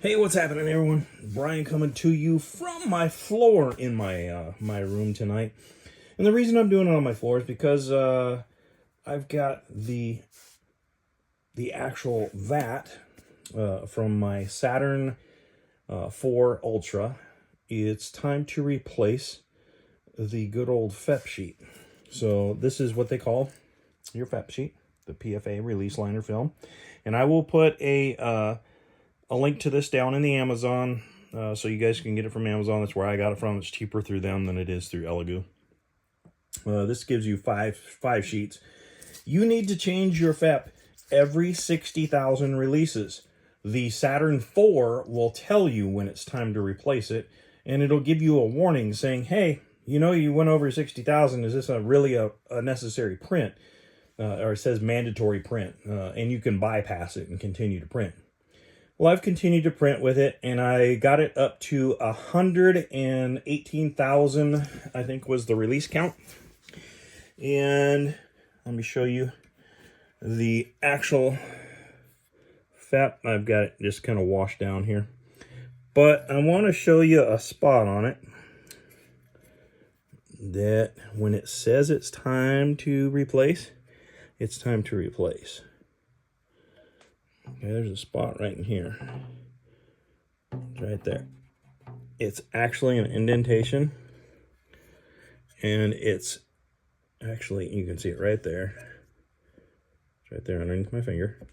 Hey, what's happening, everyone? Brian coming to you from my floor in my room tonight. And the reason I'm doing it on my floor is because I've got the actual vat from my Saturn 4 Ultra. It's time to replace the good old FEP sheet. So this is what they call your FEP sheet, the PFA release liner film. And I will put a link to this down in the Amazon, so you guys can get it from Amazon. That's where I got it from. It's cheaper through them than it is through Elegoo. This gives you five sheets. You need to change your FEP every 60,000 releases. The Saturn 4 will tell you when it's time to replace it, and it'll give you a warning saying, hey, you went over 60,000. Is this really a necessary print? Or it says mandatory print, and you can bypass it and continue to print. Well, I've continued to print with it, and I got it up to 118,000, I think was the release count. And let me show you the actual FEP. I've got it just kind of washed down here. But I want to show you a spot on it that when it says it's time to replace, it's time to replace. Okay, there's a spot right in here. It's right there. It's actually an indentation. And it's actually, you can see it right there. It's right there underneath my finger.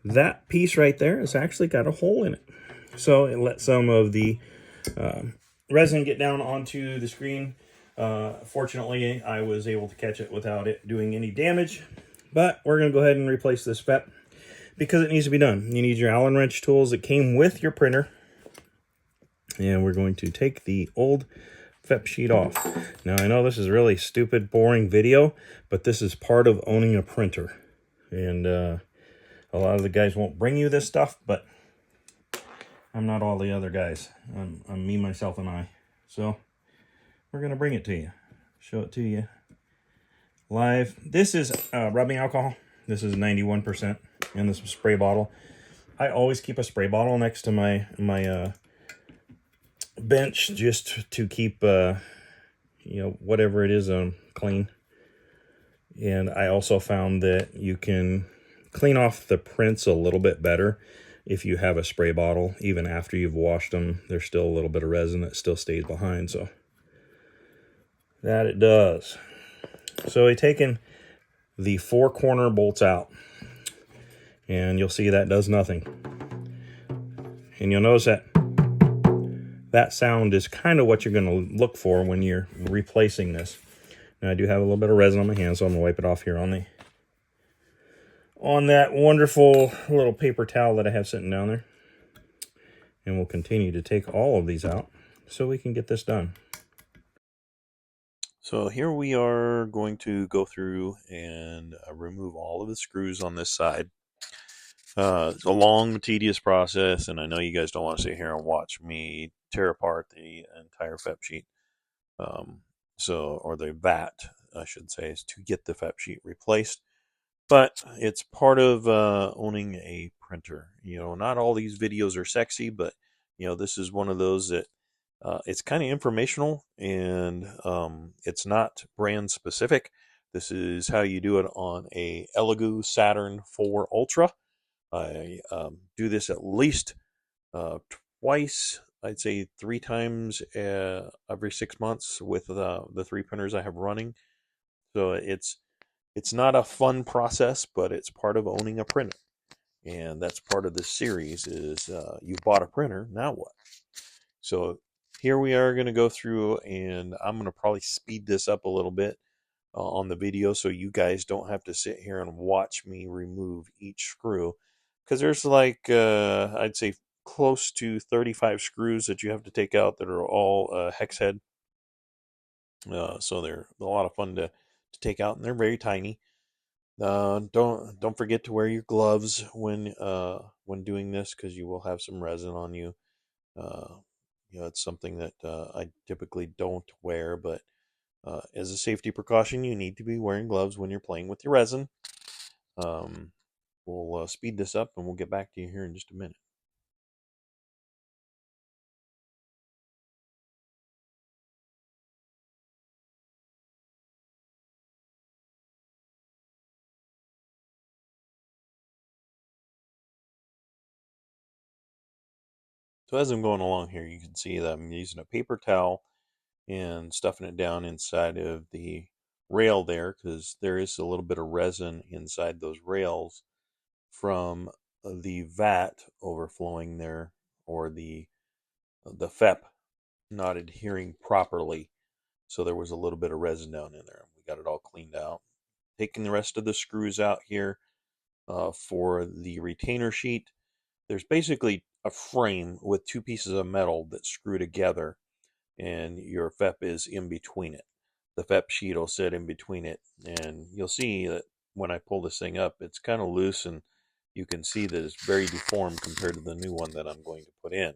That piece right there has actually got a hole in it. So it let some of the resin get down onto the screen. Fortunately, I was able to catch it without it doing any damage. But we're going to go ahead and replace this FEP because it needs to be done. You need your Allen wrench tools that came with your printer. And we're going to take the old FEP sheet off. Now, I know this is a really stupid, boring video, but this is part of owning a printer. And a lot of the guys won't bring you this stuff, but I'm not all the other guys. I'm me, myself, and I. So we're going to bring it to you. Show it to you live. This is rubbing alcohol. This is 91% in this spray bottle. I always keep a spray bottle next to my bench just to keep whatever it is clean. And I also found that you can clean off the prints a little bit better if you have a spray bottle. Even after you've washed them, there's still a little bit of resin that still stays behind. So that it does. So we've taken the 4 corner bolts out, and you'll see that does nothing. And you'll notice that sound is kind of what you're going to look for when you're replacing this. Now, I do have a little bit of resin on my hand, so I'm going to wipe it off here on that wonderful little paper towel that I have sitting down there. And we'll continue to take all of these out so we can get this done. So here we are going to go through and remove all of the screws on this side. It's a long, tedious process, and I know you guys don't want to sit here and watch me tear apart the entire FEP sheet. Or the vat, I should say, is to get the FEP sheet replaced. But it's part of owning a printer. Not all these videos are sexy, but this is one of those that it's kind of informational, and it's not brand specific. This is how you do it on a Elegoo Saturn 4 Ultra. I do this at least twice, I'd say 3 times every 6 months with the 3 printers I have running. So it's not a fun process, but it's part of owning a printer. And that's part of this series is you bought a printer, now what? So here we are going to go through, and I'm going to probably speed this up a little bit on the video so you guys don't have to sit here and watch me remove each screw. Because there's I'd say close to 35 screws that you have to take out that are all hex head. So they're a lot of fun to take out, and they're very tiny. Don't forget to wear your gloves when doing this, because you will have some resin on you. It's something that I typically don't wear, but as a safety precaution, you need to be wearing gloves when you're playing with your resin. We'll speed this up, and we'll get back to you here in just a minute. So as I'm going along here, you can see that I'm using a paper towel and stuffing it down inside of the rail there, because there is a little bit of resin inside those rails from the vat overflowing there, or the FEP not adhering properly. So there was a little bit of resin down in there. We got it all cleaned out. Taking the rest of the screws out here for the retainer sheet. There's basically a frame with two pieces of metal that screw together, and your FEP is in between it. The FEP sheet will sit in between it, and you'll see that when I pull this thing up, it's kind of loose, and you can see that it's very deformed compared to the new one that I'm going to put in.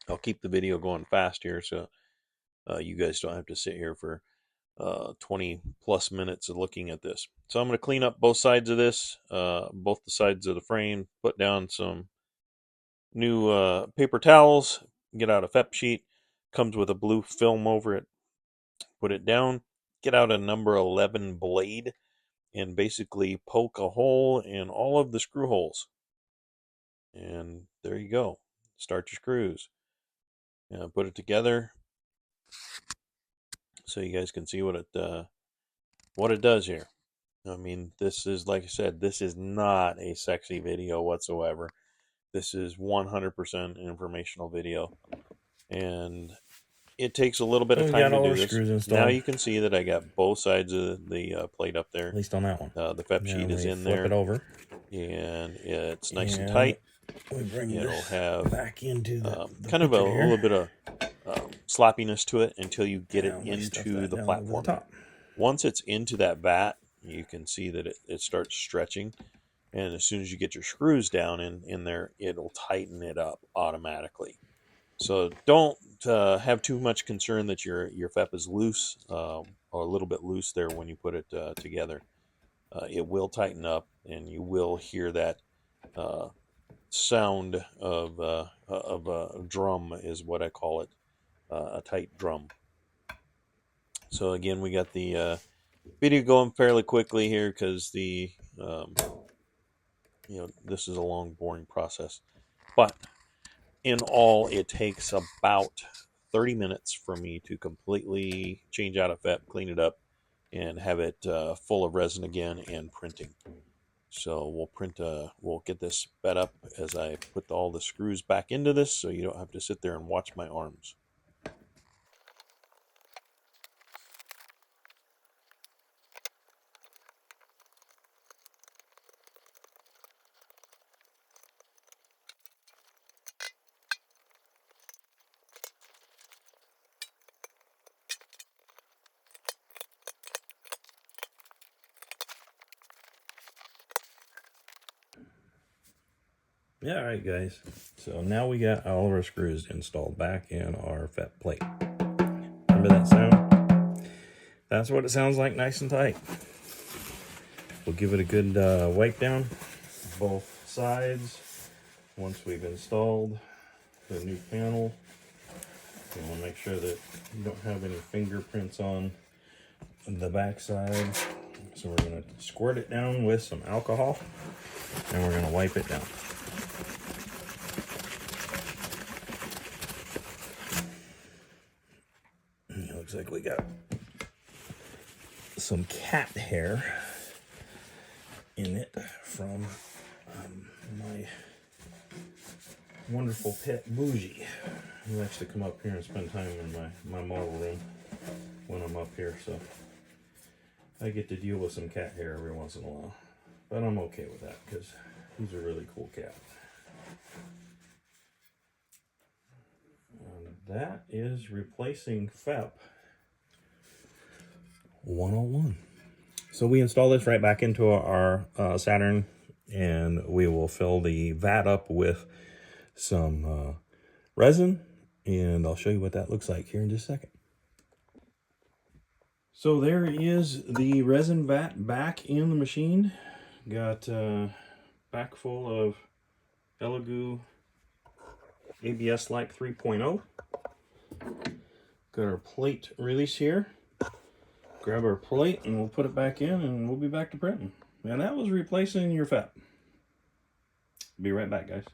I'll keep the video going fast here, so you guys don't have to sit here for 20 plus minutes of looking at this. So I'm going to clean up both sides of this, both the sides of the frame, put down some new paper towels, get out a FEP sheet, comes with a blue film over it, put it down, get out a number 11 blade, and basically poke a hole in all of the screw holes. And there you go. Start your screws. Put it together so you guys can see what it does here. I mean, this is, like I said, this is not a sexy video whatsoever. This is 100% informational video, and it takes a little bit of time to do this. Now you can see that I got both sides of the plate up there. At least on that one. The FEP sheet is in there. Flip it over, and it's nice and tight. We bring It'll have back into the kind of a little bit of sloppiness to it until you get it into the platform. Once it's into that vat, you can see that it starts stretching, and as soon as you get your screws down in there, it'll tighten it up automatically. So don't have too much concern that your FEP is loose, or a little bit loose there when you put it together. It will tighten up, and you will hear that sound of a drum, is what I call it, a tight drum. So again, we got the video going fairly quickly here, because the this is a long, boring process. But in all, it takes about 30 minutes for me to completely change out a FEP, clean it up, and have it full of resin again and printing. So we'll get this sped up as I put all the screws back into this, so you don't have to sit there and watch my arms. Yeah, all right, guys. So now we got all of our screws installed back in our FEP plate. Remember that sound? That's what it sounds like, nice and tight. We'll give it a good wipe down, both sides. Once we've installed the new panel, you want to make sure that you don't have any fingerprints on the back side. So we're going to squirt it down with some alcohol, and we're going to wipe it down. It looks like we got some cat hair in it from my wonderful pet Bougie, who likes to come up here and spend time in my model room when I'm up here, so I get to deal with some cat hair every once in a while. But I'm okay with that, because he's a really cool cat. And that is replacing FEP 101. So we install this right back into our Saturn, and we will fill the vat up with some resin, and I'll show you what that looks like here in just a second. So there is the resin vat back in the machine. Got back full of Elegoo ABS Like 3.0. Got our plate release here. Grab our plate and we'll put it back in, and we'll be back to printing. And that was replacing your FEP. Be right back, guys.